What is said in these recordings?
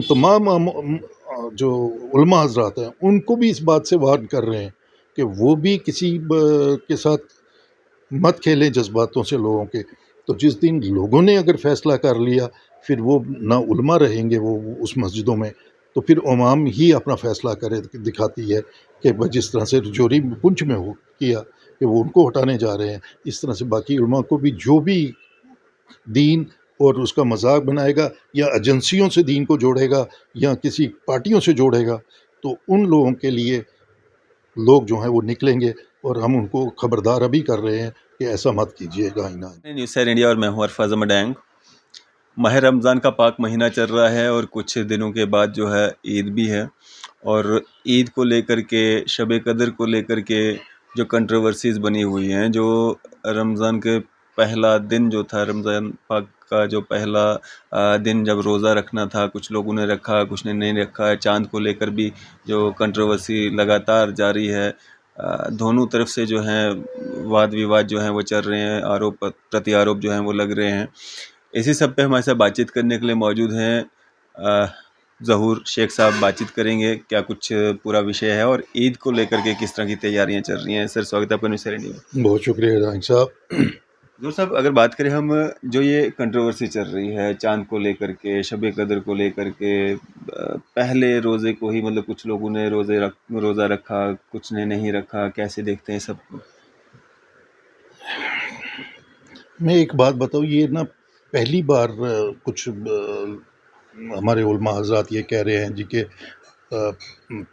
ان تمام جو علماء حضرات ہیں ان کو بھی اس بات سے وارن کر رہے ہیں کہ وہ بھی کسی کے ساتھ مت کھیلیں جذباتوں سے لوگوں کے. تو جس دن لوگوں نے اگر فیصلہ کر لیا پھر وہ نہ علماء رہیں گے وہ اس مسجدوں میں، تو پھر عوام ہی اپنا فیصلہ دکھاتی ہے کہ جس طرح سے رجوری پنچ میں ہو کیا کہ وہ ان کو ہٹانے جا رہے ہیں، اس طرح سے باقی علماء کو بھی جو بھی دین اور اس کا مذاق بنائے گا یا ایجنسیوں سے دین کو جوڑے گا یا کسی پارٹیوں سے جوڑے گا، تو ان لوگوں کے لیے لوگ جو ہیں وہ نکلیں گے، اور ہم ان کو خبردار ابھی کر رہے ہیں کہ ایسا مت کیجیے گا. نیوز سیر انڈیا اور میں ہوں عرفاظ احمد ڈینگ. ماہ رمضان کا پاک مہینہ چل رہا ہے اور کچھ دنوں کے بعد جو ہے عید بھی ہے، اور عید کو لے کر کے، شب قدر کو لے کر کے جو کنٹروورسیز بنی ہوئی ہیں، جو رمضان کے پہلا دن جو تھا، رمضان پاک کا جو پہلا دن جب روزہ رکھنا تھا، کچھ لوگوں نے رکھا کچھ نے نہیں رکھا ہے. چاند کو لے کر بھی جو کنٹروورسی لگاتار جاری ہے، دونوں طرف سے جو ہیں واد وواد جو ہیں وہ چل رہے ہیں، آروپ پرتی آروپ جو ہیں وہ لگ رہے ہیں. اسی سب پہ ہمارے ساتھ بات چیت کرنے کے لیے موجود ہیں ظہور شیخ صاحب. بات چیت کریں گے کیا کچھ پورا وشے ہے اور عید کو لے کر کے کس طرح کی تیاریاں چل رہی ہیں. سر سواگت ہے آپ کا نیوز سیر انڈیا میں. بہت شکریہ رائن صاحب. ظہور صاحب، اگر بات کریں ہم جو یہ کنٹروورسی چل رہی ہے چاند کو لے کر کے، شب قدر کو لے کر کے، پہلے روزے کو ہی مطلب کچھ لوگوں نے روزہ رکھا کچھ نے نہیں رکھا، کیسے دیکھتے ہیں سب کو؟ میں ایک بات بتاؤں، یہ نا پہلی بار کچھ ہمارے علماء حضرات یہ کہہ رہے ہیں جی کہ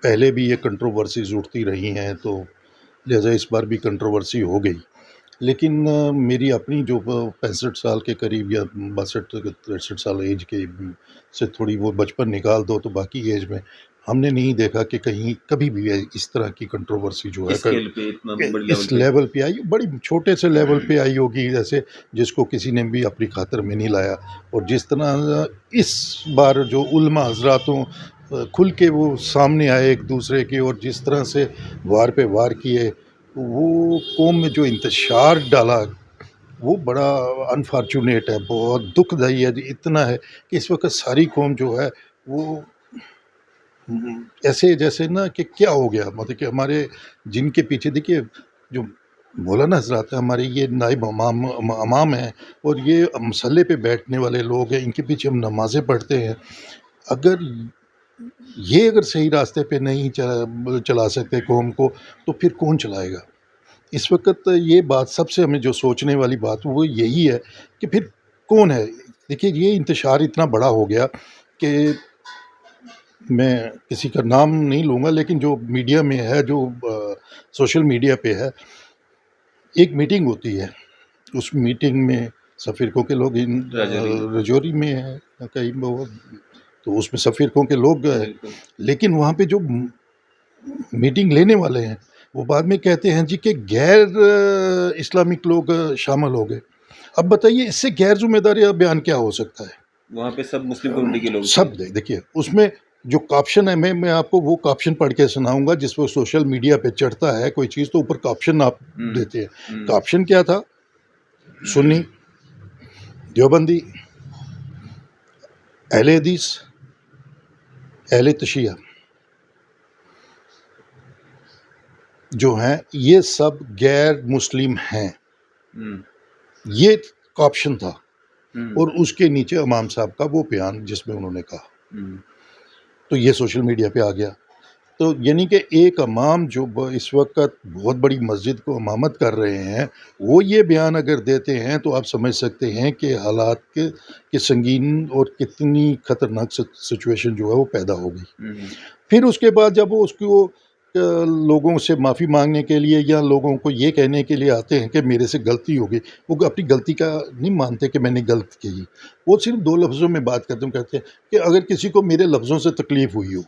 پہلے بھی یہ کنٹروورسیز اٹھتی رہی ہیں تو لہذا اس بار بھی کنٹروورسی ہو گئی. لیکن میری اپنی جو 65 سال کے قریب یا 62 63 سال ایج کے سے تھوڑی وہ بچپن نکال دو تو باقی ایج میں ہم نے نہیں دیکھا کہ کہیں کبھی بھی اس طرح کی کنٹروورسی جو ہے اس لیول پہ آئی. بڑی چھوٹے سے لیول پہ آئی ہوگی، جیسے جس کو کسی نے بھی اپنی خاطر میں نہیں لایا. اور جس طرح اس بار جو علماء حضراتوں کھل کے وہ سامنے آئے ایک دوسرے کے، اور جس طرح سے وار پہ وار کیے، وہ قوم میں جو انتشار ڈالا وہ بڑا انفارچونیٹ ہے، بہت دکھ دئی ہے. اتنا ہے کہ اس وقت ساری قوم جو ہے وہ ایسے جیسے نا کہ کیا ہو گیا، مطلب کہ ہمارے جن کے پیچھے دیکھیے جو مولانا حضرات ہیں، ہمارے یہ نائب امام ہیں اور یہ مسلح پہ بیٹھنے والے لوگ ہیں، ان کے پیچھے ہم نمازیں پڑھتے ہیں. اگر صحیح راستے پہ نہیں چلا سکتے قوم کو تو پھر کون چلائے گا؟ اس وقت یہ بات سب سے ہمیں جو سوچنے والی بات وہ یہی ہے کہ پھر کون ہے. دیکھیے یہ انتشار اتنا بڑا ہو گیا کہ میں کسی کا نام نہیں لوں گا، لیکن جو میڈیا میں ہے، جو سوشل میڈیا پہ ہے، ایک میٹنگ ہوتی ہے، اس میٹنگ میں سب فرقوں کے لوگ رجوری میں ہے کہیں، تو اس میں سب فرقوں کے لوگ گئے، لیکن وہاں پہ جو میٹنگ لینے والے ہیں وہ بعد میں کہتے ہیں جی کہ غیر اسلامک لوگ شامل ہو گئے. اب بتائیے اس سے غیر ذمہ داری بیان کیا ہو سکتا ہے؟ وہاں پہ سب مسلم کمیونٹی کے لوگ سب دیکھیے اس میں جو کاپشن ہے، میں آپ کو وہ کاپشن پڑھ کے سناؤں گا جس پہ سوشل میڈیا پہ چڑھتا ہے کوئی چیز تو اوپر کاپشن آپ دیتے ہیں. کاپشن کیا تھا؟ سنی، دیوبندی، اہل حدیث، اہل تشیعہ جو ہیں یہ سب غیر مسلم ہیں. یہ کاپشن تھا، اور اس کے نیچے امام صاحب کا وہ بیان جس میں انہوں نے کہا، تو یہ سوشل میڈیا پہ آ گیا. تو یعنی کہ ایک امام جو اس وقت بہت بڑی مسجد کو امامت کر رہے ہیں، وہ یہ بیان اگر دیتے ہیں تو آپ سمجھ سکتے ہیں کہ حالات کے سنگین اور کتنی خطرناک سچویشن جو ہے وہ پیدا ہو گئی. پھر اس کے بعد جب وہ اس کو لوگوں سے معافی مانگنے کے لیے یا لوگوں کو یہ کہنے کے لیے آتے ہیں کہ میرے سے غلطی ہو گئی، وہ اپنی غلطی کا نہیں مانتے کہ میں نے غلط کی، وہ صرف 2 لفظوں میں بات کرتے ہیں، کہتے ہیں کہ اگر کسی کو میرے لفظوں سے تکلیف ہوئی ہو،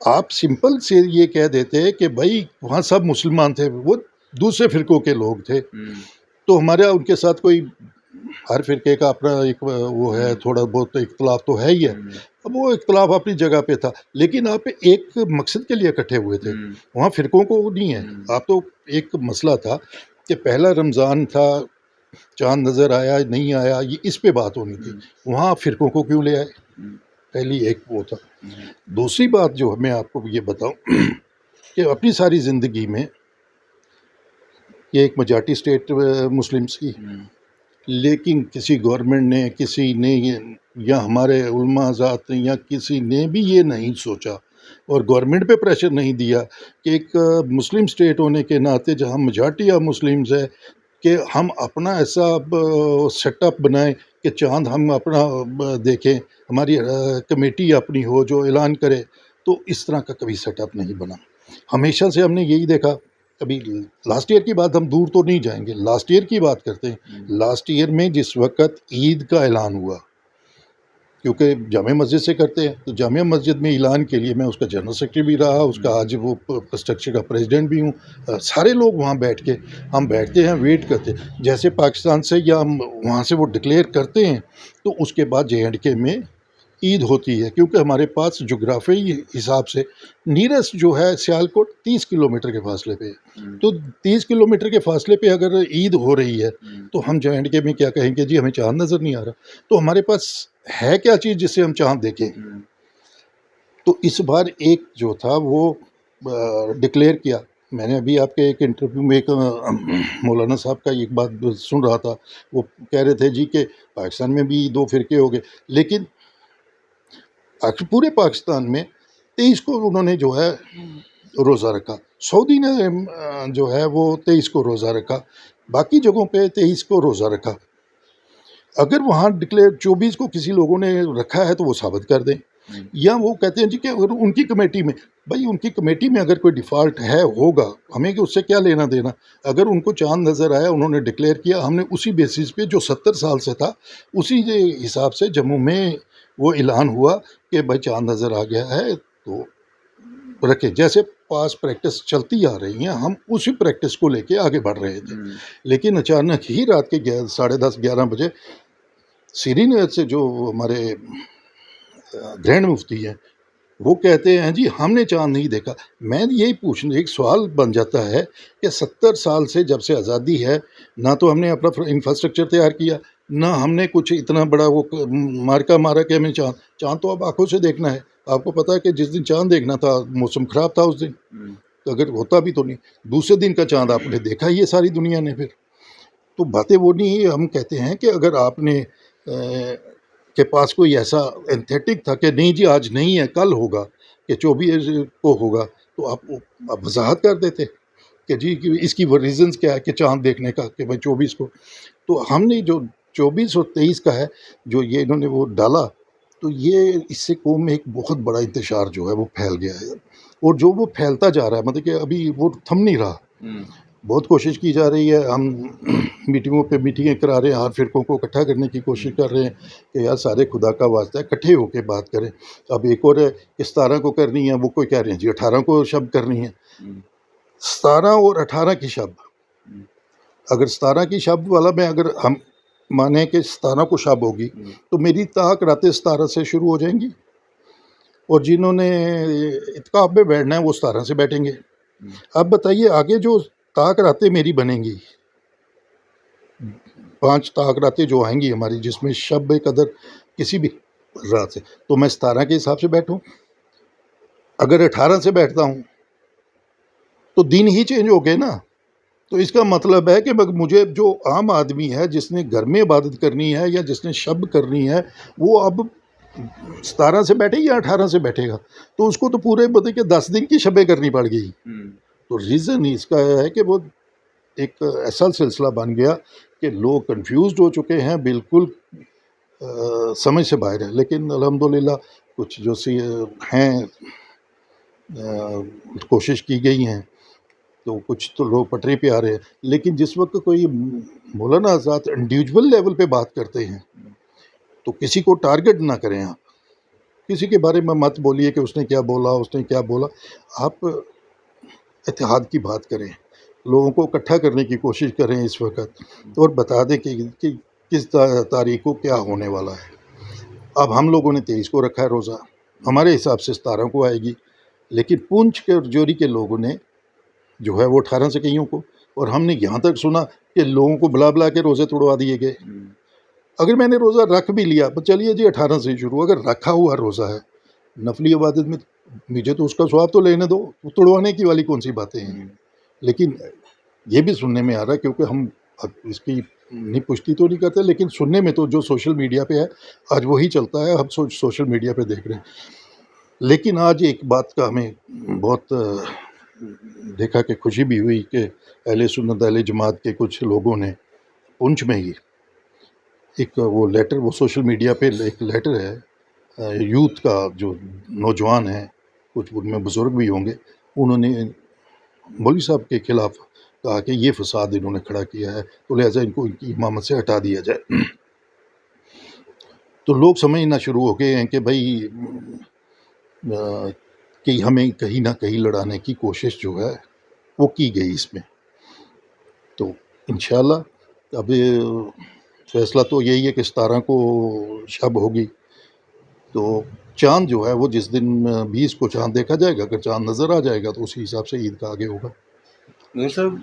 آپ سمپل سے یہ کہہ دیتے کہ بھائی وہاں سب مسلمان تھے، وہ دوسرے فرقوں کے لوگ تھے، تو ہمارا ان کے ساتھ کوئی، ہر فرقے کا اپنا ایک وہ ہے، تھوڑا بہت اختلاف تو ہے ہی ہے. اب وہ اختلاف اپنی جگہ پہ تھا، لیکن آپ ایک مقصد کے لیے اکٹھے ہوئے تھے، وہاں فرقوں کو نہیں ہے. آپ تو ایک مسئلہ تھا کہ پہلا رمضان تھا، چاند نظر آیا نہیں آیا، یہ اس پہ بات ہونی تھی. وہاں فرقوں کو کیوں لے آئے؟ پہلی ایک وہ تھا. دوسری بات جو میں آپ کو یہ بتاؤں کہ اپنی ساری زندگی میں یہ ایک میجارٹی اسٹیٹ مسلمس کی، لیکن کسی گورنمنٹ نے، کسی نے یا ہمارے علماء ذات نے یا کسی نے بھی یہ نہیں سوچا اور گورنمنٹ پہ پریشر نہیں دیا کہ ایک مسلم اسٹیٹ ہونے کے ناطے جہاں میجارٹی آف مسلمز ہے کہ ہم اپنا ایسا سیٹ اپ بنائیں کہ چاند ہم اپنا دیکھیں، ہماری کمیٹی اپنی ہو جو اعلان کرے. تو اس طرح کا کبھی سیٹ اپ نہیں بنا. ہمیشہ سے ہم نے یہی دیکھا. کبھی لاسٹ ایئر کی بات ہم دور تو نہیں جائیں گے، لاسٹ ایئر کی بات کرتے ہیں. لاسٹ ایئر میں جس وقت عید کا اعلان ہوا، کیونکہ جامع مسجد سے کرتے ہیں، تو جامع مسجد میں اعلان کے لیے میں اس کا جنرل سیکرٹری بھی رہا، اس کا آج وہ اسٹرکچر کا پریزیڈنٹ بھی ہوں. سارے لوگ وہاں بیٹھ کے ہم بیٹھتے ہیں، ویٹ کرتے ہیں جیسے پاکستان سے یا ہم وہاں سے وہ ڈکلیئر کرتے ہیں تو اس کے بعد JNK میں عید ہوتی ہے، کیونکہ ہمارے پاس جغرافیائی حساب سے نیرسٹ جو ہے سیالکوٹ 30 کلومیٹر کے فاصلے پہ ہے. تو 30 کلومیٹر کے فاصلے پہ اگر عید ہو رہی ہے تو ہم JNK میں کیا کہیں گے جی ہمیں چاند نظر نہیں آ رہا. تو ہمارے پاس ہے کیا چیز جس سے ہم چاند دیکھیں. تو اس بار ایک جو تھا وہ ڈکلیئر کیا. میں نے ابھی آپ کے ایک انٹرویو میں ایک مولانا صاحب کا ایک بات سن رہا تھا، وہ کہہ رہے تھے جی کہ پاکستان میں بھی 2 فرقے ہو گئے، لیکن پورے پاکستان میں 23 کو انہوں نے جو ہے روزہ رکھا. سعودی نے جو ہے وہ 23 کو روزہ رکھا، باقی جگہوں پہ 23 کو روزہ رکھا. اگر وہاں ڈکلیئر 24 کو کسی لوگوں نے رکھا ہے تو وہ ثابت کر دیں، یا وہ کہتے ہیں جی کہ اگر ان کی کمیٹی میں، بھائی ان کی کمیٹی میں اگر کوئی ڈیفالٹ ہے ہوگا، ہمیں کہ اس سے کیا لینا دینا. اگر ان کو چاند نظر آیا، انہوں نے ڈکلیئر کیا، ہم نے اسی بیسس پہ جو 70 سال سے تھا اسی حساب سے جموں میں وہ اعلان ہوا کہ بھائی چاند نظر آ گیا ہے تو رکھیں. جیسے پاس پریکٹس چلتی آ رہی ہیں، ہم اسی پریکٹس کو لے کے آگے بڑھ رہے تھے. لیکن اچانک ہی رات کے 10:30 11 بجے سری نگر سے جو ہمارے گرینڈ مفتی ہیں وہ کہتے ہیں جی ہم نے چاند نہیں دیکھا. میں یہی پوچھنے ایک سوال بن جاتا ہے کہ 70 سال سے جب سے آزادی ہے، نہ تو ہم نے اپنا انفراسٹرکچر تیار کیا، نہ ہم نے کچھ اتنا بڑا وہ مارکا مارا کہ ہمیں چاند تو اب آنکھوں سے دیکھنا ہے. آپ کو پتا ہے کہ جس دن چاند دیکھنا تھا موسم خراب تھا اس دن، اگر ہوتا بھی تو نہیں. دوسرے دن کا چاند آپ نے دیکھا ہی ہے ساری دنیا نے. پھر تو باتیں وہ نہیں. ہم کہتے ہیں کہ اگر آپ نے کے پاس کوئی ایسا اینتھیٹک تھا کہ نہیں جی آج نہیں ہے کل ہوگا، کہ 24 کو ہوگا، تو آپ وضاحت کر دیتے کہ جی اس کی ریزنز کیا ہے کہ چاند دیکھنے کا کہ بھائی 24 کو. تو ہم نے جو 24 اور 23 کا ہے جو یہ انہوں نے وہ ڈالا، تو یہ اس سے قوم میں ایک بہت بڑا انتشار جو ہے وہ پھیل گیا ہے، اور جو وہ پھیلتا جا رہا ہے، مطلب کہ ابھی وہ تھم نہیں رہا. بہت کوشش کی جا رہی ہے، ہم میٹنگوں پہ میٹنگیں کرا رہے ہیں، ہر فرقوں کو اکٹھا کرنے کی کوشش کر رہے ہیں کہ یار سارے خدا کا واسطہ ہے اکٹھے ہو کے بات کریں. اب ایک اور ہے 17 کو کرنی ہے، وہ کوئی کہہ رہے ہیں جی 18 کو شب کرنی ہے. 17 اور 18 کی شب، اگر 17 کی شب والا میں اگر ہم مانیں کہ 17 کو شب ہوگی تو میری طاق راتیں 17 سے شروع ہو جائیں گی، اور جنہوں نے اتقاف میں بیٹھنا ہے وہ 17 سے بیٹھیں گے. اب بتائیے آگے جو طاق راتیں میری بنیں گی، 5 طاق راتیں جو آئیں گی ہماری، جس میں شب قدر کسی بھی رات سے، تو میں 17 کے حساب سے بیٹھوں. اگر 18 سے بیٹھتا ہوں تو دن ہی چینج ہو گئے نا. تو اس کا مطلب ہے کہ مجھے جو عام آدمی ہے جس نے گھر میں عبادت کرنی ہے یا جس نے شب کرنی ہے، وہ اب 17 سے بیٹھے یا 18 سے بیٹھے گا، تو اس کو تو پورے بتا کہ 10 دن کی شبیں کرنی پڑ گئی. تو ریزن اس کا ہے کہ وہ ایک ایسا سلسلہ بن گیا کہ لوگ کنفیوزڈ ہو چکے ہیں، بالکل سمجھ سے باہر ہے. لیکن الحمدللہ کچھ جو سی ہیں کوشش کی گئی ہیں، تو کچھ تو لوگ پٹری پہ آ رہے ہیں. لیکن جس وقت کوئی مولانا آزاد انڈیویجول لیول پہ بات کرتے ہیں تو کسی کو ٹارگٹ نہ کریں. آپ کسی کے بارے میں مت بولیے کہ اس نے کیا بولا، اس نے کیا بولا. آپ اتحاد کی بات کریں، لوگوں کو اکٹھا کرنے کی کوشش کریں اس وقت، اور بتا دیں کہ کس تاریخ کو کیا ہونے والا ہے. اب ہم لوگوں نے 23 کو رکھا ہے روزہ، ہمارے حساب سے 17 کو آئے گی، لیکن پونچھ کے رجوری کے لوگوں نے جو ہے وہ 18 سے کئیوں کو، اور ہم نے یہاں تک سنا کہ لوگوں کو بلا بلا کے روزے توڑوا دیے گئے. اگر میں نے روزہ رکھ بھی لیا چلیے جی 18 سے شروع، اگر رکھا ہوا روزہ ہے نفلی عبادت میں، مجھے تو اس کا ثواب تو لینے دو، توڑوانے کی والی کون سی باتیں ہیں. لیکن یہ بھی سننے میں آ رہا ہے، کیونکہ ہم اب اس کی نہیں پشتی تو نہیں کرتے، لیکن سننے میں تو جو سوشل میڈیا پہ ہے آج وہی چلتا ہے، ہم سوشل میڈیا پہ دیکھ رہے ہیں. لیکن آج ایک بات کا ہمیں بہت دیکھا کہ خوشی بھی ہوئی کہ اہل سنت اہل جماعت کے کچھ لوگوں نے پنچ میں ہی ایک وہ لیٹر، وہ سوشل میڈیا پہ ایک لیٹر ہے یوتھ کا، جو نوجوان ہیں کچھ ان میں بزرگ بھی ہوں گے، انہوں نے مولوی صاحب کے خلاف کہا کہ یہ فساد انہوں نے کھڑا کیا ہے، تو لہٰذا ان کو ان کی امامت سے ہٹا دیا جائے. تو لوگ سمجھنا شروع ہو گئے ہیں کہ بھائی کہ ہمیں کہیں نہ کہیں لڑانے کی کوشش جو ہے وہ کی گئی اس میں. تو انشاءاللہ اب فیصلہ تو یہی ہے کہ 17 کو شب ہوگی، تو چاند جو ہے وہ جس دن 20 کو چاند دیکھا جائے گا، اگر چاند نظر آ جائے گا تو اسی حساب سے عید کا آگے ہوگا. ڈاکٹر صاحب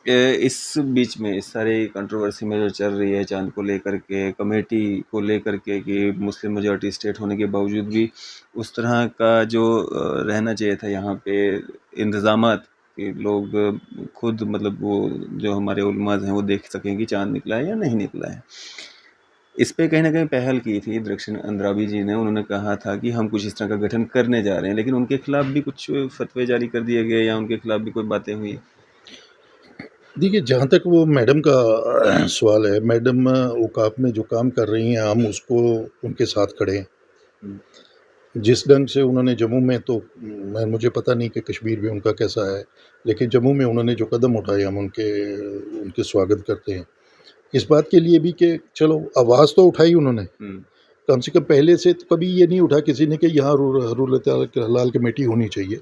اس بیچ میں اس سارے کنٹروورسی میں جو چل رہی ہے چاند کو لے کر کے، کمیٹی کو لے کر کے کہ مسلم میجورٹی اسٹیٹ ہونے کے باوجود بھی اس طرح کا جو رہنا چاہیے تھا یہاں پہ انتظامات کہ لوگ خود مطلب وہ جو ہمارے علماء ہیں وہ دیکھ سکیں کہ چاند نکلا ہے یا نہیں نکلا ہے. اس پہ کہیں نہ کہیں پہل کی تھی درخشن اندرابی جی نے، انہوں نے کہا تھا کہ ہم کچھ اس طرح کا گٹھن کرنے جا رہے ہیں، لیکن ان کے خلاف بھی کچھ فتوے جاری کر دیے گئے یا ان کے خلاف بھی کوئی باتیں ہوئی؟ دیکھیے جہاں تک وہ میڈم کا سوال ہے، میڈم اوقاف میں جو کام کر رہی ہیں ہم اس کو ان کے ساتھ کھڑے ہیں. جس ڈھنگ سے انہوں نے جموں میں، تو مجھے پتہ نہیں کہ کشمیر میں ان کا کیسا ہے، لیکن جموں میں انہوں نے جو قدم اٹھائے ہم ان کے سواگت کرتے ہیں. اس بات کے لیے بھی کہ چلو آواز تو اٹھائی انہوں نے، کم سے کم پہلے سے تو کبھی یہ نہیں اٹھا کسی نے کہ یہاں رولت حلال کمیٹی ہونی چاہیے.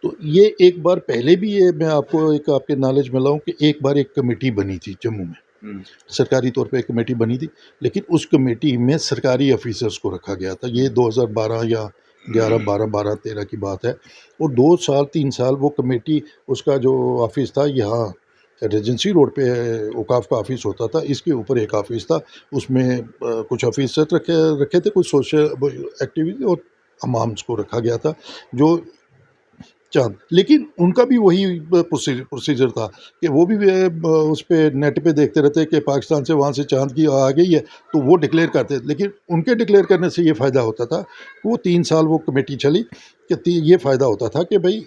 تو یہ ایک بار پہلے بھی یہ میں آپ کو ایک آپ کے نالج میں لاؤں کہ ایک بار ایک کمیٹی بنی تھی جموں میں، سرکاری طور پہ ایک کمیٹی بنی تھی، لیکن اس کمیٹی میں سرکاری آفیسرز کو رکھا گیا تھا. یہ 2012 یا 12 13 کی بات ہے، اور 2 سال 3 سال وہ کمیٹی، اس کا جو آفس تھا یہاں ریجنسی روڈ پہ اوقاف کا آفس ہوتا تھا، اس کے اوپر ایک آفس تھا، اس میں کچھ آفیسر رکھے تھے، کچھ سوشل ایکٹیویٹی، اور امامس کو رکھا گیا تھا جو چاند. لیکن ان کا بھی وہی پروسیجر تھا کہ وہ بھی اس پہ نیٹ پہ دیکھتے رہتے کہ پاکستان سے وہاں سے چاند کی آ گئی ہے تو وہ ڈکلیئر کرتے، لیکن ان کے ڈکلیئر کرنے سے یہ فائدہ ہوتا تھا کہ وہ 3 سال وہ کمیٹی چلی کہ یہ فائدہ ہوتا تھا کہ بھائی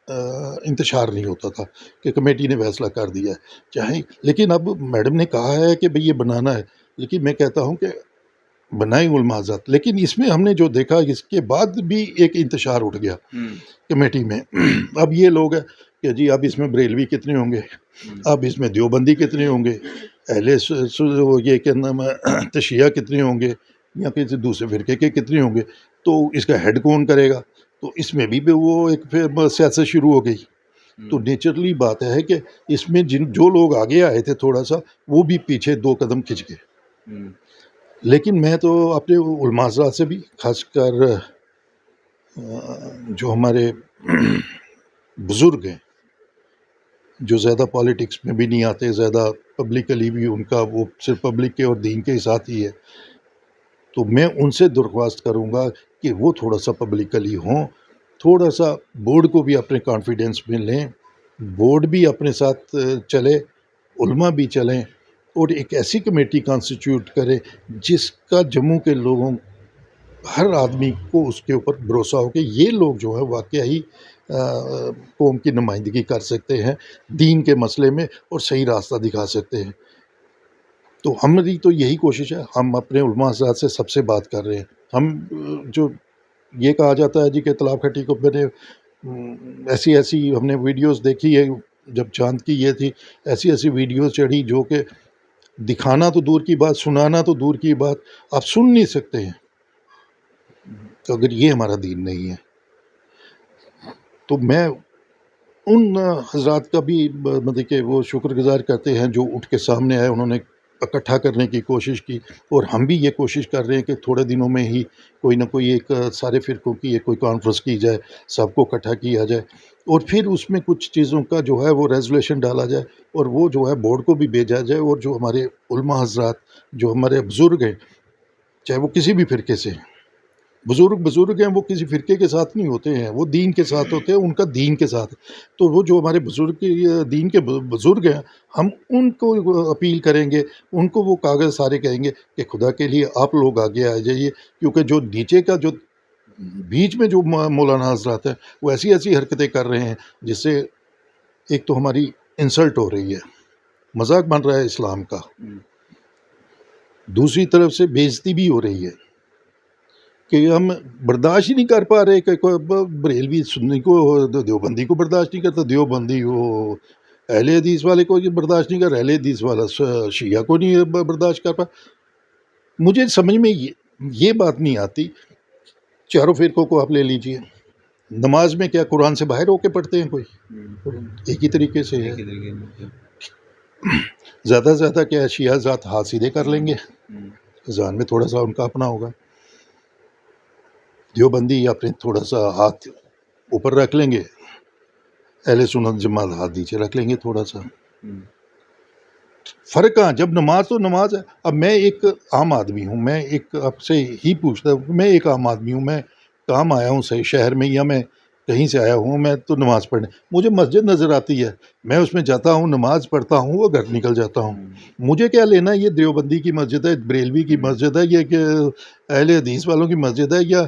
انتشار نہیں ہوتا تھا کہ کمیٹی نے فیصلہ کر دیا ہے چاہے. لیکن اب میڈم نے کہا ہے کہ بھئی یہ بنانا ہے، لیکن میں کہتا ہوں کہ بنائیں علماء حضرات، لیکن اس میں ہم نے جو دیکھا اس کے بعد بھی ایک انتشار اٹھ گیا کمیٹی میں. اب یہ لوگ ہیں کہ جی اب اس میں بریلوی کتنے ہوں گے، اب اس میں دیوبندی کتنے ہوں گے، اہل یہ کیا نام ہے تشیعہ کتنے ہوں گے، یا کسی دوسرے فرقے کے کتنے ہوں گے، تو اس کا ہیڈ کون کرے گا. تو اس میں بھی وہ ایک پھر سیاست شروع ہو گئی. تو نیچرلی بات ہے کہ اس میں جو لوگ آگے آئے تھے تھوڑا سا، وہ بھی پیچھے 2 قدم کھنچ گئے. لیکن میں تو اپنے علماء حضرات سے بھی، خاص کر جو ہمارے بزرگ ہیں جو زیادہ پالیٹکس میں بھی نہیں آتے، زیادہ پبلکلی بھی ان کا وہ صرف پبلک کے اور دین کے ساتھ ہی ہے، تو میں ان سے درخواست کروں گا کہ وہ تھوڑا سا پبلکلی ہوں، تھوڑا سا بورڈ کو بھی اپنے کانفیڈنس میں لیں، بورڈ بھی اپنے ساتھ چلے، علماء بھی چلیں، اور ایک ایسی کمیٹی کانسٹیٹیوٹ کرے جس کا جموں کے لوگوں ہر آدمی کو اس کے اوپر بھروسہ ہو کہ یہ لوگ جو ہے واقعی قوم کی نمائندگی کر سکتے ہیں دین کے مسئلے میں اور صحیح راستہ دکھا سکتے ہیں. تو ہماری تو یہی کوشش ہے، ہم اپنے علماء حضرات سے سب سے بات کر رہے ہیں. ہم جو یہ کہا جاتا ہے جی کہ طلاب کھٹی کو میں نے ایسی ہم نے ویڈیوز دیکھی ہے، جب چاند کی یہ تھی ایسی ویڈیوز چڑھی جو کہ دکھانا تو دور کی بات، سنانا تو دور کی بات، آپ سن نہیں سکتے ہیں. تو اگر یہ ہمارا دین نہیں ہے تو میں ان حضرات کا بھی مطلب کہ وہ شکر گزار کرتے ہیں جو اٹھ کے سامنے آئے، انہوں نے اکٹھا کرنے کی کوشش کی، اور ہم بھی یہ کوشش کر رہے ہیں کہ تھوڑے دنوں میں ہی کوئی نہ کوئی ایک سارے فرقوں کی ایک کوئی کانفرنس کی جائے، سب کو اکٹھا کیا جائے، اور پھر اس میں کچھ چیزوں کا جو ہے وہ ریزولوشن ڈالا جائے، اور وہ جو ہے بورڈ کو بھی بھیجا جائے، اور جو ہمارے علماء حضرات، جو ہمارے بزرگ ہیں، چاہے وہ کسی بھی فرقے سے ہیں، بزرگ ہیں، وہ کسی فرقے کے ساتھ نہیں ہوتے ہیں، وہ دین کے ساتھ ہوتے ہیں، ان کا دین کے ساتھ ہے۔ تو وہ جو ہمارے بزرگ دین کے بزرگ ہیں، ہم ان کو اپیل کریں گے، ان کو وہ کاغذ سارے کہیں گے کہ خدا کے لیے آپ لوگ آگے آ جائیے، کیونکہ جو نیچے کا جو بیچ میں جو مولانا حضرات ہیں، وہ ایسی ایسی حرکتیں کر رہے ہیں جس سے ایک تو ہماری انسلٹ ہو رہی ہے، مذاق بن رہا ہے اسلام کا، دوسری طرف سے بے عزتی بھی ہو رہی ہے کہ ہم برداشت ہی نہیں کر پا رہے کہ کوئی بریلوی سنی کو دیوبندی کو برداشت نہیں کرتا، دیوبندی وہ اہل حدیث والے کو یہ برداشت نہیں کر، اہل حدیث والا شیعہ کو نہیں برداشت کر پا۔ مجھے سمجھ میں یہ بات نہیں آتی، چاروں فرقوں کو آپ لے لیجئے، نماز میں کیا قرآن سے باہر ہو کے پڑھتے ہیں کوئی؟ ایک ہی طریقے سے ہے، زیادہ سے زیادہ کیا ہے، شیعہ ذات ہاتھ سیدھے کر لیں گے، اذان میں تھوڑا سا ان کا اپنا ہوگا، دیوبندی یا پھر تھوڑا سا ہاتھ اوپر رکھ لیں گے، اہل سنت جماعت ہاتھ نیچے رکھ لیں گے تھوڑا سا۔ فرق کہاں، جب نماز تو نماز ہے۔ اب میں ایک عام آدمی ہوں، میں ایک آپ سے ہی پوچھتا ہوں، میں ایک عام آدمی ہوں، میں کام آیا ہوں صحیح شہر میں، یا میں کہیں سے آیا ہوں، میں تو نماز پڑھنے، مجھے مسجد نظر آتی ہے، میں اس میں جاتا ہوں، نماز پڑھتا ہوں، وہ گھر نکل جاتا ہوں، مجھے کیا لینا یہ دیوبندی کی مسجد ہے، بریلوی کی مسجد ہے، یہ کہ اہل حدیث والوں کی مسجد ہے، یا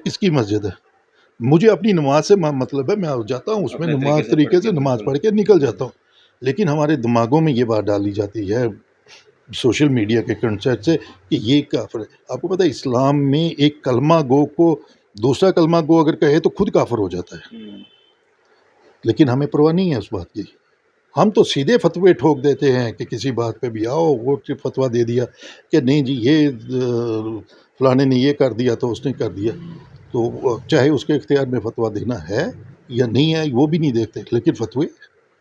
کس کی مسجد ہے؟ مجھے اپنی نماز سے مطلب ہے، میں جاتا ہوں اس میں نماز طریقے سے نماز پڑھ کے نکل جاتا ہوں۔ لیکن ہمارے دماغوں میں یہ بات ڈالی جاتی ہے سوشل میڈیا کے کنسرٹ سے کہ یہ کافر ہے۔ آپ کو پتہ ہے اسلام میں ایک کلمہ گو کو دوسرا کلمہ گو اگر کہے تو خود کافر ہو جاتا ہے، لیکن ہمیں پرواہ نہیں ہے اس بات کی، ہم تو سیدھے فتوے ٹھوک دیتے ہیں کہ کسی بات پہ بھی آؤ وہ فتویٰ دے دیا کہ نہیں جی یہ فلانے نے یہ کر دیا تو اس نے کر دیا، تو چاہے اس کے اختیار میں فتویٰ دینا ہے یا نہیں ہے وہ بھی نہیں دیکھتے، لیکن فتوے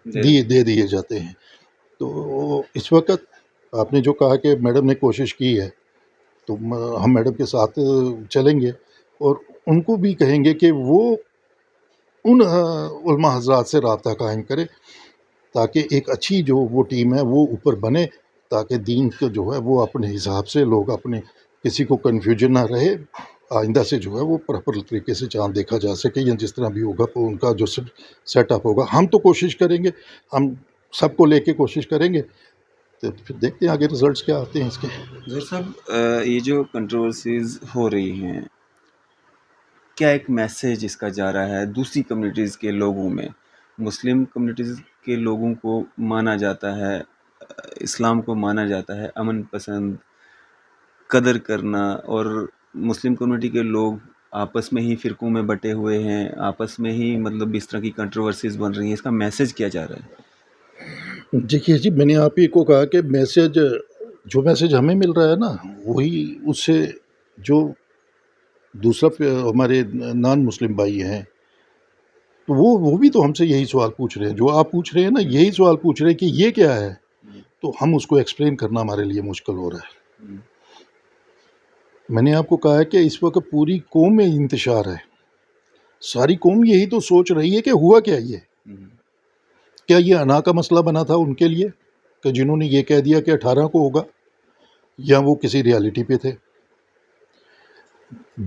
دے دیے جاتے ہیں۔ تو اس وقت آپ نے جو کہا کہ میڈم نے کوشش کی ہے، تو ہم میڈم کے ساتھ چلیں گے، اور ان کو بھی کہیں گے کہ وہ ان علماء حضرات سے رابطہ قائم کرے تاکہ ایک اچھی جو وہ ٹیم ہے وہ اوپر بنے، تاکہ دین کو جو ہے وہ اپنے حساب سے لوگ اپنے کسی کو کنفیوژن نہ رہے، آئندہ سے جو ہے وہ پراپر طریقے سے چاند دیکھا جا سکے، یا جس طرح بھی ہوگا ان کا جو سیٹ اپ ہوگا، ہم تو کوشش کریں گے، ہم سب کو لے کے کوشش کریں گے، تو پھر دیکھتے ہیں آگے رزلٹس کیا آتے ہیں اس کے۔ ظہور صاحب، یہ جو کنٹروورسیز ہو رہی ہیں، کیا ایک میسیج اس کا جا رہا ہے دوسری کمیونٹیز کے لوگوں میں؟ مسلم کمیونٹیز کے لوگوں کو مانا جاتا ہے، اسلام کو مانا جاتا ہے امن پسند، قدر کرنا، اور مسلم کمیونٹی کے لوگ آپس میں ہی فرقوں میں بٹے ہوئے ہیں، آپس میں ہی مطلب اس طرح کی کنٹروورسیز بن رہی ہیں، اس کا میسیج کیا جا رہا ہے؟ دیکھیے جی، میں نے آپ ہی کو کہا کہ جو میسیج ہمیں مل رہا ہے نا، وہی اس سے جو دوسرا ہمارے نان مسلم بھائی ہیں، تو وہ بھی تو ہم سے یہی سوال پوچھ رہے ہیں، جو آپ پوچھ رہے ہیں نا، یہی سوال پوچھ رہے ہیں کہ یہ کیا ہے، تو ہم اس کو ایکسپلین کرنا ہمارے لیے مشکل ہو رہا ہے۔ میں نے آپ کو کہا ہے کہ اس وقت پوری قوم میں انتشار ہے، ساری قوم یہی تو سوچ رہی ہے کہ ہوا کیا یہ، کیا یہ انا کا مسئلہ بنا تھا ان کے لیے کہ جنہوں نے یہ کہہ دیا کہ 18 کو ہوگا، یا وہ کسی ریالٹی پہ تھے؟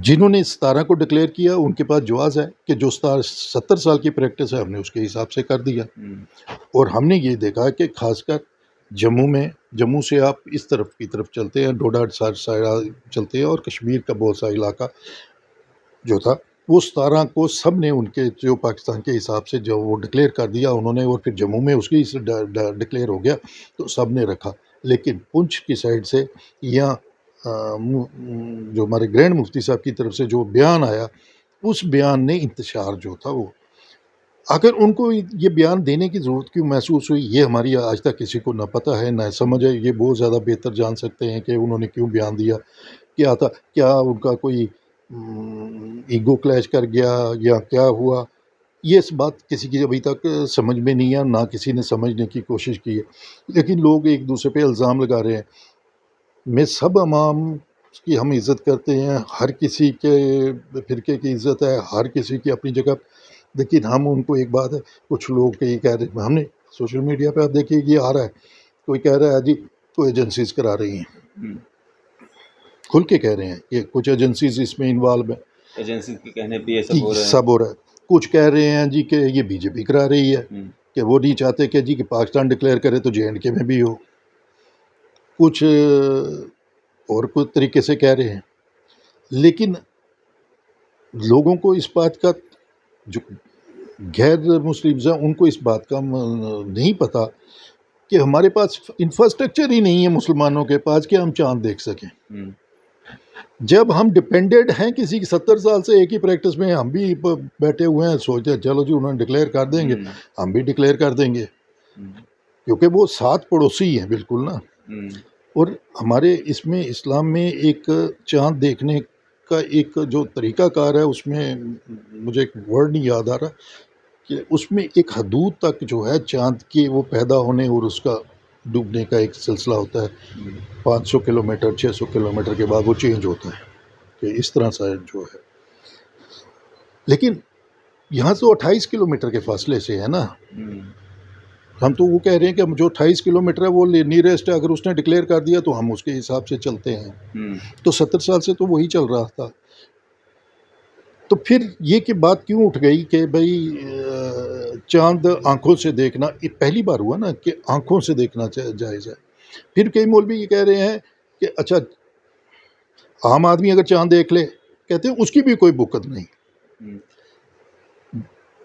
جنہوں نے 17 کو ڈکلیئر کیا ان کے پاس جواز ہے کہ جو 70 سال کی پریکٹس ہے ہم نے اس کے حساب سے کر دیا، اور ہم نے یہ دیکھا کہ خاص کر جموں سے آپ اس طرف کی طرف چلتے ہیں، ڈوڈا سائڈ چلتے ہیں، اور کشمیر کا بہت سا علاقہ جو تھا وہ 17 کو سب نے ان کے جو پاکستان کے حساب سے جو وہ ڈکلیئر کر دیا انہوں نے، اور پھر جموں میں اس کی ڈکلیئر ہو گیا تو سب نے رکھا، لیکن پنچ کی سائڈ سے یا جو ہمارے گرینڈ مفتی صاحب کی طرف سے جو بیان آیا، اس بیان نے انتشار جو تھا وہ، اگر ان کو یہ بیان دینے کی ضرورت کیوں محسوس ہوئی، یہ ہماری آج تک کسی کو نہ پتہ ہے نہ سمجھ ہے، یہ بہت زیادہ بہتر جان سکتے ہیں کہ انہوں نے کیوں بیان دیا، کیا تھا، کیا ان کا کوئی ایگو کلیش کر گیا یا کیا ہوا، یہ اس بات کسی کی ابھی تک سمجھ میں نہیں ہے، نہ کسی نے سمجھنے کی کوشش کی ہے، لیکن لوگ ایک دوسرے پہ الزام لگا رہے ہیں. میں سب عوام کی ہم عزت کرتے ہیں، ہر کسی کے فرقے کی عزت ہے، ہر کسی کی اپنی جگہ، لیکن ہم ان کو ایک بات ہے، کچھ لوگ یہ کہہ رہے ہیں، ہم نے سوشل میڈیا پہ آپ دیکھیے یہ آ رہا ہے، کوئی کہہ رہا ہے جی کوئی ایجنسیز کرا رہی ہیں، کھل کے کہہ رہے ہیں کہ کچھ ایجنسیز اس میں انوالو ہیں، ایجنسی کے کہنے پہ یہ کہ سب ہو رہا ہے. کچھ کہہ رہے ہیں جی کہ یہ بی جے پی کرا رہی ہے، کہ وہ نہیں چاہتے کہ جی کہ پاکستان ڈکلیئر کرے تو JNK میں بھی ہو. کچھ اور کوئی طریقے سے کہہ رہے ہیں، لیکن لوگوں کو اس بات کا، جو غیر مسلمز ہیں ان کو اس بات کا نہیں پتہ کہ ہمارے پاس انفراسٹرکچر ہی نہیں ہے مسلمانوں کے پاس کہ ہم چاند دیکھ سکیں. جب ہم ڈپینڈڈ ہیں کسی کی 70 سال سے ایک ہی پریکٹس میں، ہم بھی بیٹھے ہوئے ہیں سوچتے ہیں چلو جی انہوں نے ڈکلیئر کر دیں گے، ہم بھی ڈکلیئر کر دیں گے، کیونکہ وہ ساتھ پڑوسی ہیں بالکل نا. اور ہمارے اس میں اسلام میں ایک چاند دیکھنے کا ایک جو طریقہ کار ہے، اس میں مجھے ایک ورڈ نہیں یاد آ رہا، کہ اس میں ایک حدود تک جو ہے چاند کے وہ پیدا ہونے اور اس کا ڈوبنے کا ایک سلسلہ ہوتا ہے. 500 کلومیٹر 600 کلومیٹر کے بعد وہ چینج ہوتا ہے، کہ اس طرح سے جو ہے. لیکن یہاں تو 28 کلومیٹر کے فاصلے سے ہے نا، ہم تو وہ کہہ رہے ہیں کہ جو 28 کلومیٹر ہے وہ نیئرسٹ ہے، اگر اس نے ڈکلیئر کر دیا تو ہم اس کے حساب سے چلتے ہیں. تو 70 سال سے تو وہی چل رہا تھا. تو پھر یہ کہ بات کیوں اٹھ گئی کہ بھئی چاند آنکھوں سے دیکھنا، یہ پہلی بار ہوا نا کہ آنکھوں سے دیکھنا جائز ہے. پھر کئی مولوی یہ کہہ رہے ہیں کہ اچھا عام آدمی اگر چاند دیکھ لے، کہتے ہیں اس کی بھی کوئی بکت نہیں.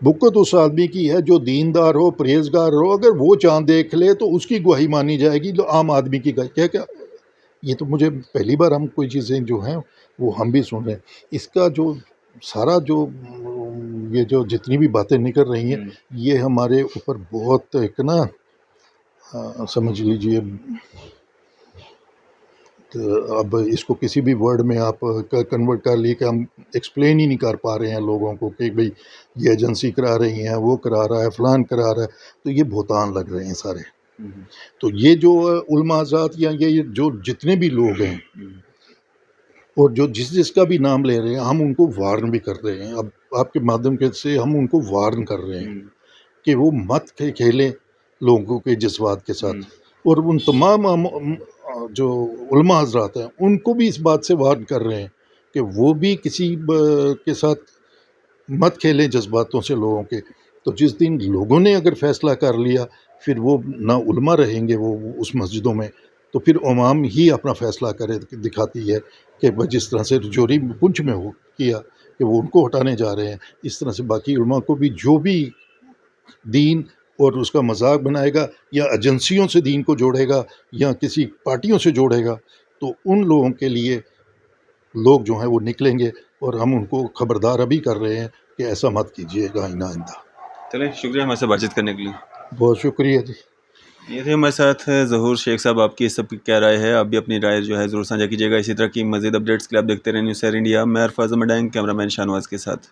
بکت اس آدمی کی ہے جو دیندار ہو، پرہیزگار ہو، اگر وہ چاند دیکھ لے تو اس کی گواہی مانی جائے گی، جو عام آدمی کی گواہی. کیا یہ تو مجھے پہلی بار ہم کوئی چیزیں جو ہیں وہ ہم بھی سن رہے ہیں. اس کا جو سارا جو یہ جو جتنی بھی باتیں نکل رہی ہیں، یہ ہمارے اوپر بہت ایک نا سمجھ لیجئے، اب اس کو کسی بھی ورڈ میں آپ کنورٹ کر لیے کہ ہم ایکسپلین ہی نہیں کر پا رہے ہیں لوگوں کو کہ بھئی یہ ایجنسی کرا رہی ہیں، وہ کرا رہا ہے، فلان کرا رہا ہے. تو یہ بہتان لگ رہے ہیں سارے. تو یہ جو علماء حضرات یا یہ جو جتنے بھی لوگ ہیں اور جو جس کا بھی نام لے رہے ہیں، ہم ان کو وارن بھی کر رہے ہیں. اب آپ کے مادھیم سے ہم ان کو وارن کر رہے ہیں کہ وہ مت کھیلیں لوگوں کے جذبات کے ساتھ. اور ان تمام جو علماء حضرات ہیں ان کو بھی اس بات سے وارن کر رہے ہیں کہ وہ بھی کسی کے ساتھ مت کھیلیں جذباتوں سے لوگوں کے. تو جس دن لوگوں نے اگر فیصلہ کر لیا، پھر وہ نہ علماء رہیں گے وہ اس مسجدوں میں، تو پھر عوام ہی اپنا فیصلہ کرے دکھاتی ہے کہ جس طرح سے رجوری پنچ میں ہو کیا کہ وہ ان کو ہٹانے جا رہے ہیں، اس طرح سے باقی علماء کو بھی جو بھی دین اور اس کا مذاق بنائے گا یا ایجنسیوں سے دین کو جوڑے گا یا کسی پارٹیوں سے جوڑے گا، تو ان لوگوں کے لیے لوگ جو ہیں وہ نکلیں گے. اور ہم ان کو خبردار ابھی کر رہے ہیں کہ ایسا مت کیجیے گا آئندہ. چلیں، شکریہ ہمارے سے بات چیت کرنے کے لیے. بہت شکریہ جی. یہ تھے ہمارے ساتھ ظہور شیخ صاحب. آپ کی اس سب کی کیا رائے ہے؟ آپ بھی اپنی رائے جو ہے ضرور سانجھا کیجیے گا. اسی طرح کی مزید اپڈیٹس کے لیے آپ دیکھتے رہیں نیوز سیر انڈیا. میں عرفاظ احمد ڈینگ، کیمرہ مین شاہنواز کے ساتھ.